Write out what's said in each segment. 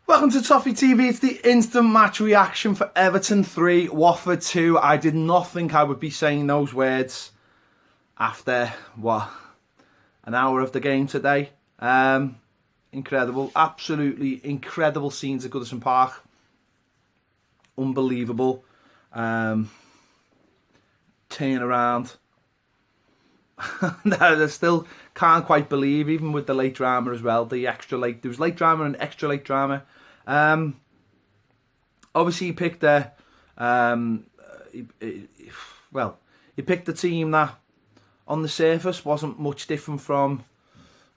Welcome to Toffee TV. It's the instant match reaction for Everton 3, Watford 2. I did not think I would be saying those words after, an hour of the game today. Incredible. Absolutely incredible scenes at Goodison Park. Unbelievable. Turn around. I still can't quite believe, even with the late drama as well, the extra late. There was late drama and extra late drama. Obviously, he picked he picked the team that, on the surface, wasn't much different from,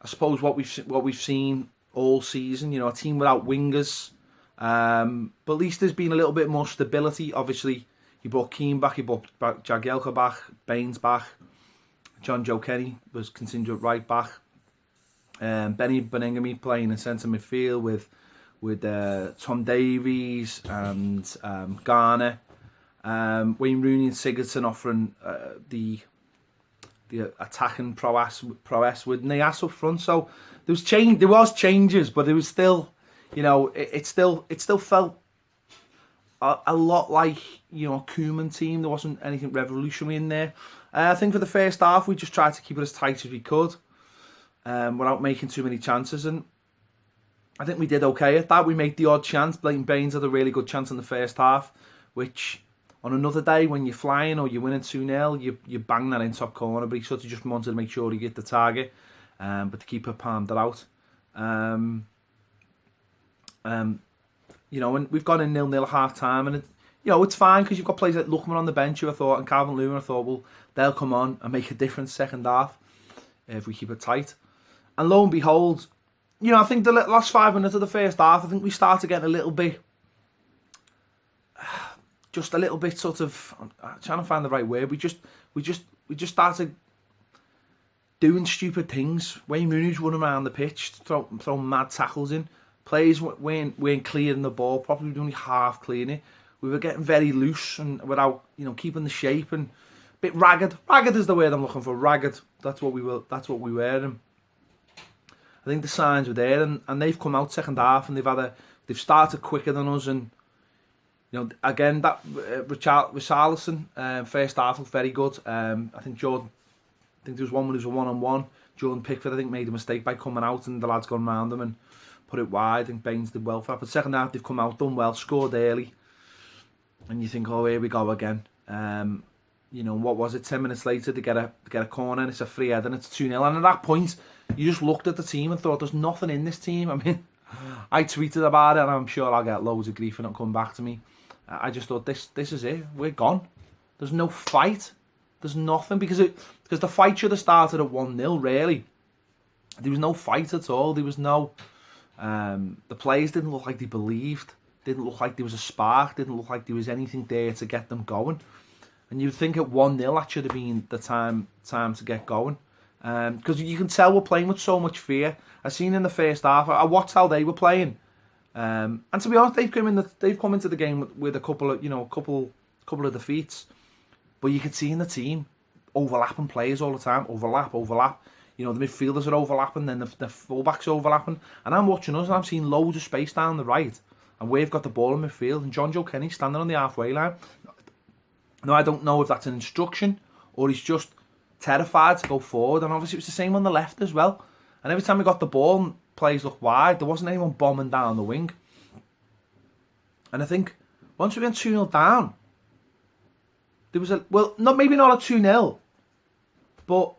I suppose, what we've seen all season. You know, a team without wingers, but at least there's been a little bit more stability. Obviously, he brought Keane back, he brought Jagielka back, Baines back. John Joe Kenny was contingent right back. Benny Beningame playing in centre midfield with Tom Davies and Garner. Wayne Rooney and Sigurdsson offering the attacking prowess with Niasse up front. So there was changes, but it was still, you know, it still felt a lot like, you know, a Koeman team. There wasn't anything revolutionary in there. I think for the first half, we just tried to keep it as tight as we could without making too many chances. And I think we did okay at that. We made the odd chance. Blaine Baines had a really good chance in the first half, which on another day when you're flying or you're winning 2-0, you bang that in top corner. But he sort of just wanted to make sure he hit the target. But the keeper palmed it out. You know, and we've gone in 0-0 at half time, and you know, it's fine because you've got players like Lookman on the bench, who I thought, and Calvin Lewin. I thought, well, they'll come on and make a difference second half if we keep it tight. And lo and behold, you know, I think the last 5 minutes of the first half, I think we started getting a little bit, just a little bit sort of, I'm trying to find the right word. We just started doing stupid things. Wayne Rooney's running around the pitch, throwing mad tackles in. Players weren't clearing the ball properly. We were only half clearing it. We were getting very loose and without, you know, keeping the shape, and a bit ragged. Ragged is the word I'm looking for. Ragged. That's what we were. And I think the signs were there, and they've come out second half, and they've started quicker than us. And you know, again, that Richarlison first half looked very good. I think there was one when it was a one-on-one. Jordan Pickford, I think, made a mistake by coming out, and the lads gone round him and put it wide. I think Baines did well for that. But second half, they've come out, done well, scored early. And you think, oh, here we go again. You know, what was it? 10 minutes later, they get a corner, and it's a free header, and it's 2-0. And at that point, you just looked at the team and thought, there's nothing in this team. I mean, I tweeted about it, and I'm sure I'll get loads of grief for not coming back to me. I just thought, this is it. We're gone. There's no fight. There's nothing, because the fight should have started at 1-0, really. There was no fight at all. There was no... the players didn't look like they believed. Didn't look like there was a spark. Didn't look like there was anything there to get them going. And you'd think at 1-0 that should have been the time to get going. Because you can tell we're playing with so much fear. I seen in the first half. I watched how they were playing. And to be honest, they've come into the game with a couple of defeats. But you could see in the team overlapping players all the time. Overlap. You know, the midfielders are overlapping, then the fullbacks are overlapping. And I'm watching us, and I'm seeing loads of space down the right. And we've got the ball in midfield, and John Joe Kenny standing on the halfway line. Now, I don't know if that's an instruction, or he's just terrified to go forward. And obviously, it was the same on the left as well. And every time we got the ball and players looked wide, there wasn't anyone bombing down the wing. And I think, once we went 2-0 down, there was maybe not a 2-0, but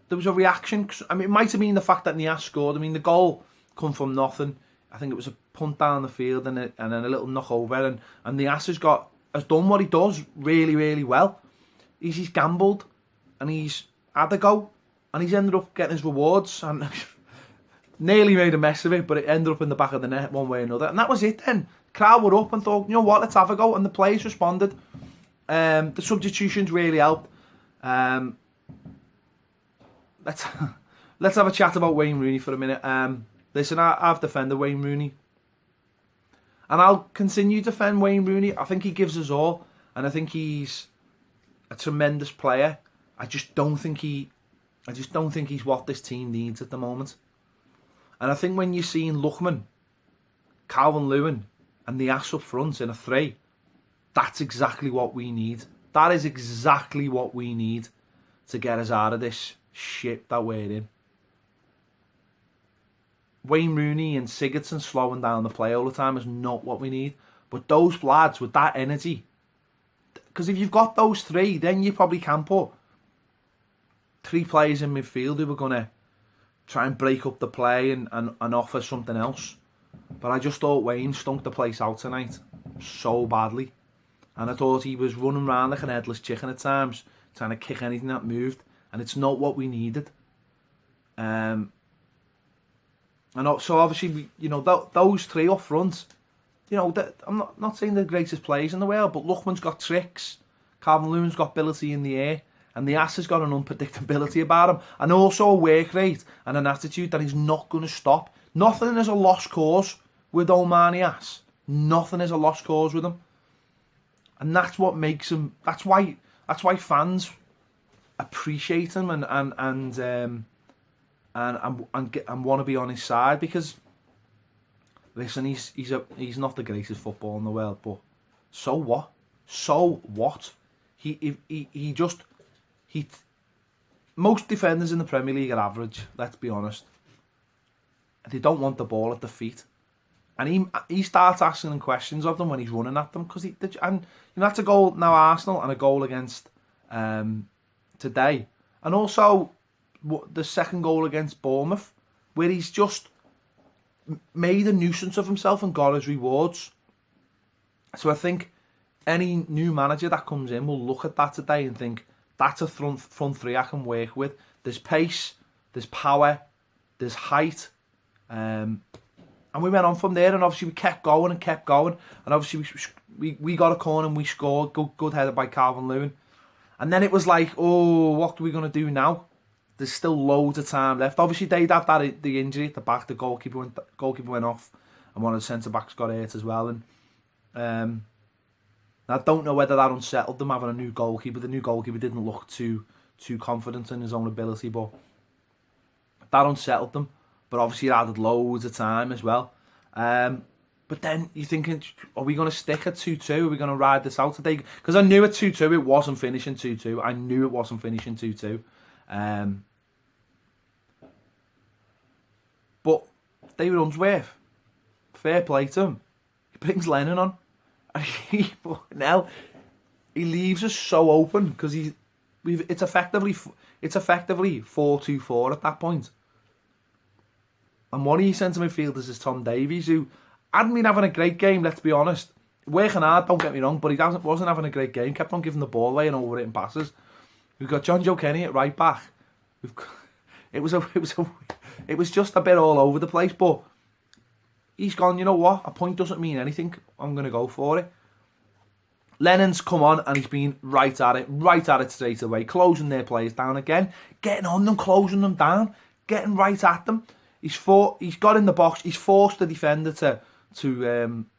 there was a reaction. I mean, it might have been the fact that Niasse scored. I mean, the goal come from nothing. I think it was a punt down the field and then a little knock over. And Niasse has done what he does really, really well. He's gambled and he's had a go. And he's ended up getting his rewards. And nearly made a mess of it, but it ended up in the back of the net one way or another. And that was it then. Crowd were up and thought, you know what, let's have a go. And the players responded. The substitutions really helped. Let's have a chat about Wayne Rooney for a minute. Listen, I've defended Wayne Rooney, and I'll continue to defend Wayne Rooney. I think he gives us all, and I think he's a tremendous player. I just don't think he's what this team needs at the moment. And I think when you're seeing Lookman Calvert-Lewin and Niasse up front in a 3. That's exactly what we need. That is exactly what we need to get us out of this shit that we're in. Wayne Rooney and Sigurdsson slowing down the play all the time is not what we need. But those lads with that energy, because if you've got those 3, then you probably can put 3 players in midfield who are going to try and break up the play and offer something else. But I just thought Wayne stunk the place out tonight so badly. And I thought he was running around like an headless chicken at times, trying to kick anything that moved. And it's not what we needed. And so obviously, those 3 up front, I'm not saying they're the greatest players in the world, but Lookman's got tricks, Calvert-Lewin's got ability in the air, and Niasse has got an unpredictability about him, and also a work rate and an attitude that he's not going to stop. Nothing is a lost cause with Omar Niasse. Nothing is a lost cause with him, and that's what makes him. That's why fans appreciate him and want to be on his side, because listen, he's not the greatest footballer in the world, but so what? So what? Most defenders in the Premier League are average. Let's be honest. They don't want the ball at the feet, and he starts asking them questions of them when he's running at them, because that's a goal now Arsenal and a goal against today, and also the second goal against Bournemouth, where he's just made a nuisance of himself and got his rewards. So I think any new manager that comes in will look at that today and think, that's a front 3 I can work with. There's pace, there's power, there's height. And we went on from there, and obviously we kept going, and obviously we got a corner and we scored. Good header by Calvert-Lewin. And then it was like, oh, what are we going to do now? There's still loads of time left. Obviously, they'd have the injury at the back. The goalkeeper went off, and one of the centre-backs got hurt as well. And I don't know whether that unsettled them, having a new goalkeeper. The new goalkeeper didn't look too confident in his own ability, but that unsettled them. But obviously, it added loads of time as well. But then you're thinking, are we going to stick at 2-2? Are we going to ride this out today? Because I knew at 2-2 it wasn't finishing 2-2. I knew it wasn't finishing 2-2. But David Unsworth, fair play to him. He brings Lennon on, and he leaves us so open, because it's effectively 4-2-4 at that point. And one of your centre midfielders is Tom Davies, who hadn't been having a great game. Let's be honest, working hard, don't get me wrong, but he wasn't having a great game. Kept on giving the ball away and overwritten passes. We've got John Joe Kenny at right back. It was just a bit all over the place, but he's gone, you know what? A point doesn't mean anything. I'm going to go for it. Lennon's come on and he's been right at it straight away, closing their players down again, getting on them, closing them down, getting right at them. He's got in the box. He's forced the defender to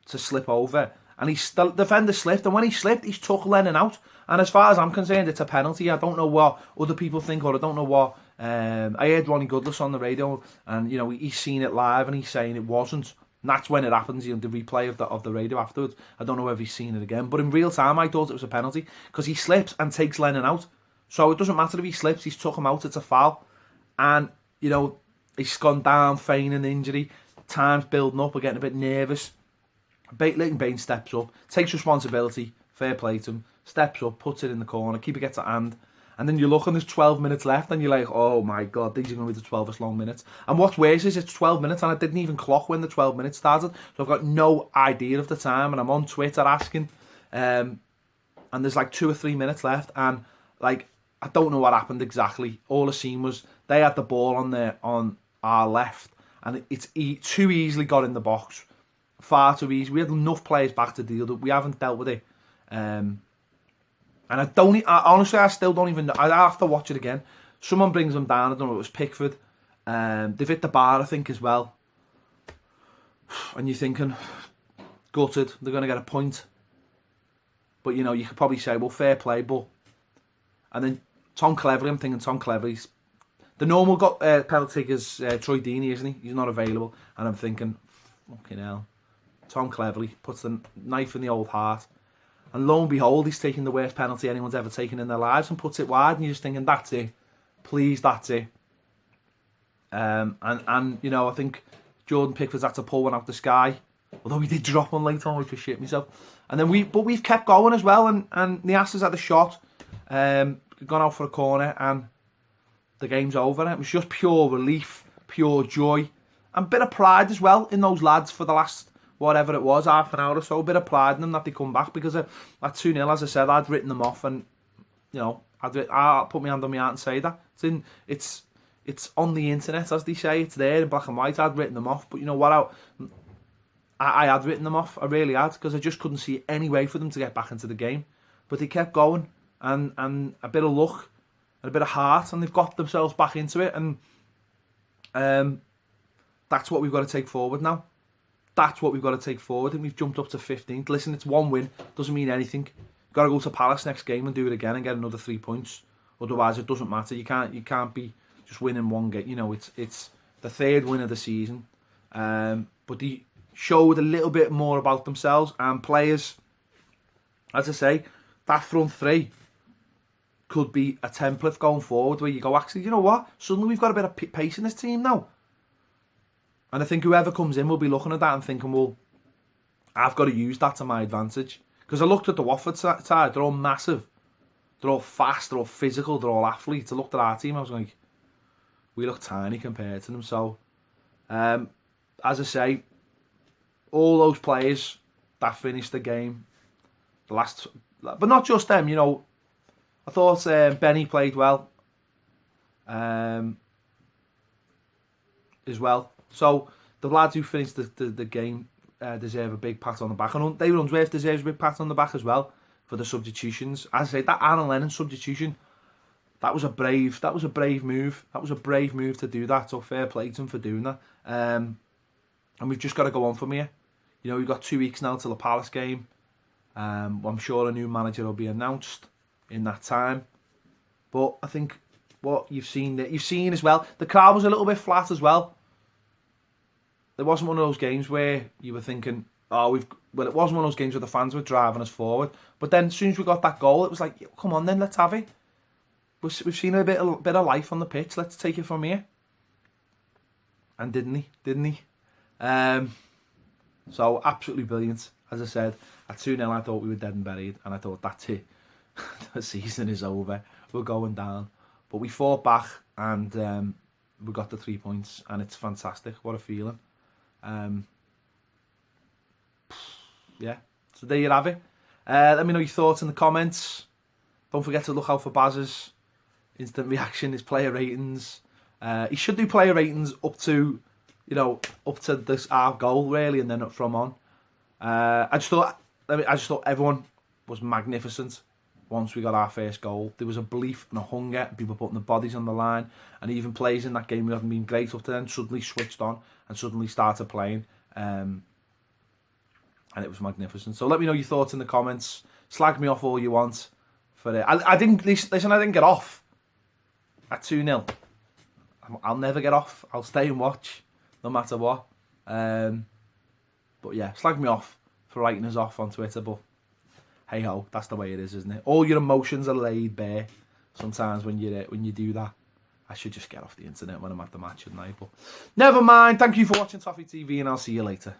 slip over, and the defender slipped. And when he slipped, he's took Lennon out. And as far as I'm concerned, it's a penalty. I don't know what other people think, or I don't know what. I heard Ronnie Goodison on the radio, and he's seen it live, and he's saying it wasn't. And that's when it happens. The replay of the radio afterwards. I don't know if he's seen it again, but in real time, I thought it was a penalty, because he slips and takes Lennon out. So it doesn't matter if he slips; he's took him out. It's a foul, and he's gone down, feigning injury. Time's building up. We're getting a bit nervous. Leighton Baines steps up, takes responsibility. Fair play to him. Steps up, puts it in the corner. Keeper gets a hand. And then you look and there's 12 minutes left, and you're like, oh my God, these are going to be the 12th long minutes. And what's worse is it's 12 minutes, and I didn't even clock when the 12 minutes started. So I've got no idea of the time, and I'm on Twitter asking. And there's like 2 or 3 minutes left, and like, I don't know what happened exactly. All I seen was they had the ball on our left, and it's too easily got in the box. Far too easy. We had enough players back to deal with it. We haven't dealt with it. And honestly, I still don't even know. I have to watch it again. Someone brings them down. I don't know, it was Pickford. They've hit the bar, I think, as well. And you're thinking, gutted, they're going to get a point. But, you could probably say, well, fair play, but... And then Tom Cleverley, I'm thinking Tom Cleverley's... The normal penalty taker is Troy Deeney, isn't he? He's not available. And I'm thinking, fucking hell. Tom cleverly puts the knife in the old heart. And lo and behold, he's taking the worst penalty anyone's ever taken in their lives and puts it wide. And you're just thinking, that's it. Please, that's it. And you know, I think Jordan Pickford's had to pull one out the sky. Although he did drop one late on, which was shit myself. And then we've kept going as well. And Niasse has had a shot. Gone out for a corner and the game's over. It was just pure relief, pure joy. And a bit of pride as well in those lads for the last, whatever it was, half an hour or so. A bit of pride in them that they come back because at 2-0, as I said, I'd written them off. And, you know, I'll put my hand on my heart and say that. It's on the internet, as they say. It's there in black and white. I'd written them off. But you know what? I had written them off. I really had, because I just couldn't see any way for them to get back into the game. But they kept going. And a bit of luck and a bit of heart, and they've got themselves back into it. And that's what we've got to take forward now. That's what we've got to take forward. And we've jumped up to 15th. Listen, it's one win. Doesn't mean anything. You've got to go to Palace next game and do it again and get another 3 points. Otherwise, it doesn't matter. You can't be just winning one game. You know, it's the third win of the season. But they showed a little bit more about themselves, and players, as I say, that front three could be a template going forward where you go, actually, you know what? Suddenly we've got a bit of pace in this team now. And I think whoever comes in will be looking at that and thinking, well, I've got to use that to my advantage. Because I looked at the Watford side, they're all massive. They're all fast, they're all physical, they're all athletes. I looked at our team, I was like, we look tiny compared to them. So, as I say, all those players that finished the game, but not just them, you know, I thought Benny played well as well. So the lads who finished the game deserve a big pat on the back. And David Unsworth deserves a big pat on the back as well for the substitutions. As I say, that Aaron Lennon substitution, that was a brave move. That was a brave move to do that. So fair play to him for doing that. And we've just got to go on from here. You know, we've got 2 weeks now till the Palace game. I'm sure a new manager will be announced in that time. But I think what you've seen as well, the crowd was a little bit flat as well. There wasn't one of those games where you were thinking, it wasn't one of those games where the fans were driving us forward. But then as soon as we got that goal, it was like, come on then, let's have it. We've seen a bit of life on the pitch. Let's take it from here. And didn't he? So absolutely brilliant. As I said, at 2-0 I thought we were dead and buried, and I thought, that's it. The season is over. We're going down. But we fought back, and we got the 3 points, and it's fantastic. What a feeling. Yeah, so there you have it. Let me know your thoughts in the comments. Don't forget to look out for Baz's instant reaction, his player ratings. He should do player ratings up to this our goal really, and then up from on. I just thought everyone was magnificent once we got our first goal. There was a belief and a hunger, people putting their bodies on the line, and even players in that game who haven't been great up to then suddenly switched on and suddenly started playing. And it was magnificent. So let me know your thoughts in the comments. Slag me off all you want for it. I didn't get off at 2-0. I'll never get off. I'll stay and watch no matter what. But yeah, slag me off for writing us off on Twitter, but hey ho, that's the way it is, isn't it? All your emotions are laid bare sometimes when you do that. I should just get off the internet when I'm at the match, shouldn't I? But never mind. Thank you for watching Toffee TV, and I'll see you later.